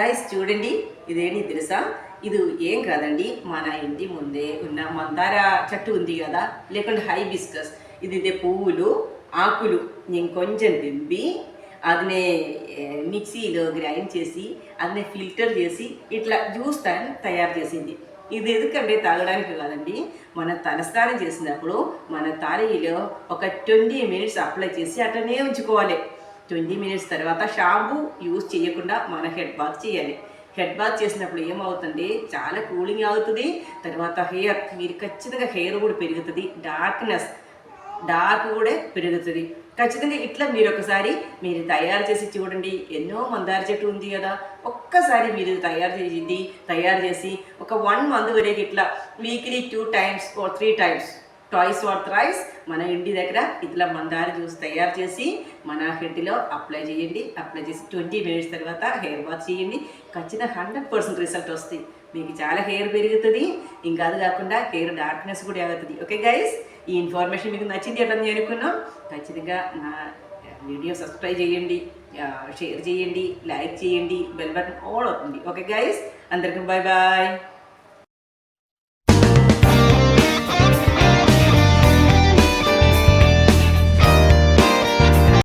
Guys చూడండి, ఇదేంటి తెలుసా? ఇది ఏం కాదండి, మన ఇంటి ముందే ఉన్న మందార చెట్టు ఉంది కదా, లేకుంటే హైబిస్కస్. ఇదే పువ్వులు, ఆకులు నేను కొంచెం తెంపి అదినే మిక్సీలో గ్రైండ్ చేసి అదినే ఫిల్టర్ చేసి ఇట్లా జ్యూస్ తయారు చేసింది. ఇది ఎందుకంటే తాగడానికి కాదండి, మన తలస్నానం చేసినప్పుడు మన తలలో ఒక 20 మినిట్స్ అప్లై చేసి అట్లనే ఉంచుకోవాలి. 20 మినిట్స్ తర్వాత షాంపూ యూజ్ చేయకుండా మన హెడ్ బాత్ చేయాలి. హెడ్ బాత్ చేసినప్పుడు ఏమవుతుంది, చాలా కూలింగ్ అవుతుంది. తర్వాత హెయిర్ మీరు ఖచ్చితంగా హెయిర్ కూడా పెరుగుతుంది, డార్క్ కూడా పెరుగుతుంది. ఖచ్చితంగా ఇట్లా మీరు ఒకసారి మీరు తయారు చేసి చూడండి. ఎన్నో మందార చెట్టు ఉంది కదా, ఒక్కసారి మీరు తయారు చేసి ఒక 1 మంత్ వరకు ఇట్లా weekly 2 times or 3 times, twice or thrice మన ఇంటి దగ్గర ఇట్లా మందార జ్యూస్ తయారు చేసి మన హెడ్లో అప్లై చేయండి. అప్లై చేసి 20 మినిట్స్ తర్వాత హెయిర్ వాష్ చేయండి. ఖచ్చితంగా 100% రిజల్ట్ వస్తుంది. మీకు చాలా హెయిర్ పెరుగుతుంది. ఇంకా అది కాకుండా హెయిర్ డార్క్నెస్ కూడా అవుతుంది. ఓకే గైస్, ఈ ఇన్ఫర్మేషన్ మీకు నచ్చింది అని అనుకున్నాం. ఖచ్చితంగా నా వీడియో సబ్స్క్రైబ్ చేయండి, షేర్ చేయండి, లైక్ చేయండి, బెల్ బటన్ ఆల్ అవుతుంది. ఓకే గైస్, అందరికీ బాయ్ బాయ్.